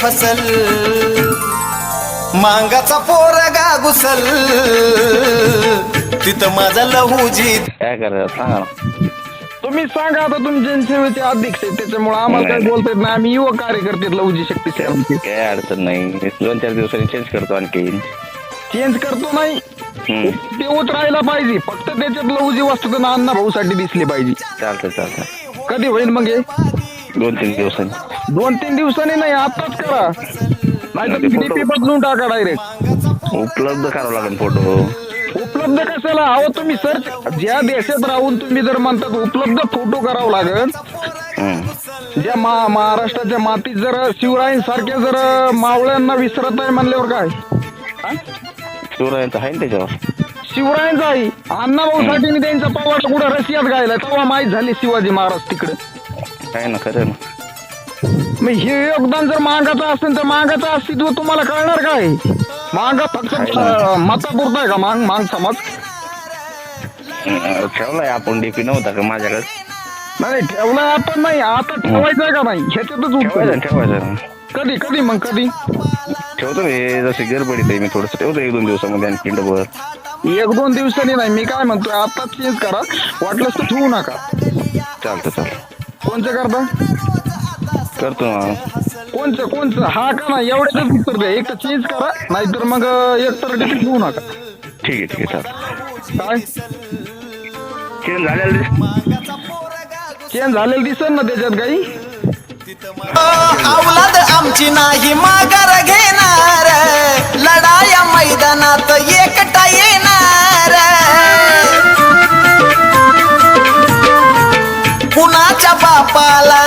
फसल मांगाचा पोरगा घुसल तिथं माझा लहूजी काय करायचं सांगा ना. तुम्ही सांगा आता तुम्ही जनसेवेचे अध्यक्ष आहेत त्याच्यामुळे आम्हाला काय बोलता येत नाही. आम्ही युवक कार्यकर्ते लवजी शक्ती सेवांचे. काय अडचण नाही 2-4 दिवसांनी चेंज करतो आणखी. चेंज करतो नाही ते उतरायला पाहिजे फक्त त्याच्यात लवजी वस्तू ना अण्णा भाऊसाठी दिसली पाहिजे. चालतं कधी होईल मग हे 2-3 दिवसांनी. 2-3 दिवसांनी नाही आताच करा नाही तर डीपी बदलून टाका डायरेक्ट. उपलब्ध करावं लागेल फोटो. उपलब्ध कशाला अहो तुम्ही सर्च ज्या देशात राहून तुम्ही जर म्हणतात उपलब्ध फोटो करावं लागेल. ज्या महाराष्ट्राच्या मातीत जर शिवरायांसारख्या जर मावळ्यांना विसरत आहे म्हणल्यावर काय शिवरायांचं आहे ना त्याच्यावर. शिवरायांचा आहे अण्णाभाऊसाठी त्यांचा पवार कुठं रशियात गायला तेव्हा माहीत झाली शिवाजी महाराज तिकडे. काय ना खरं ना. मग हे योगदान जर मागाचं असेल तर मागाचं अस्तित्व तुम्हाला कळणार काय. मागा फक्त मतापुरता आहे का मांग समाज. ठेवलाय आपण डीपी नव्हता का माझ्याकडे. नाही ठेवलाय आपण नाही आता ठेवायचंय का नाही ह्याच्यातच ठेवायचं. कधी मग कधी ठेवतो मी जशी गडबडीत आहे मी थोडस ठेवतो 1-2 दिवसामध्ये आणखी डबल. 1-2 दिवसांनी नाही मी काय म्हणतोय आता चेंज करा वाटलंच तर ठेवू नका. चालतं कोणचं करता करतो ना. कोणचं हा का नाही एवढ्याच उत्तर द्या. एक तर चेंज करा नाहीतर मग एक तर डीपी ठेवू नका. ठीक आहे चालतं. काय चेंज झालेलं चेंज झालेलं दिसेल ना त्याच्यात काही. औलाद आमची नाही माघार घेणार लढाया मैदानात एकटा येणार कुणाच्या बापाला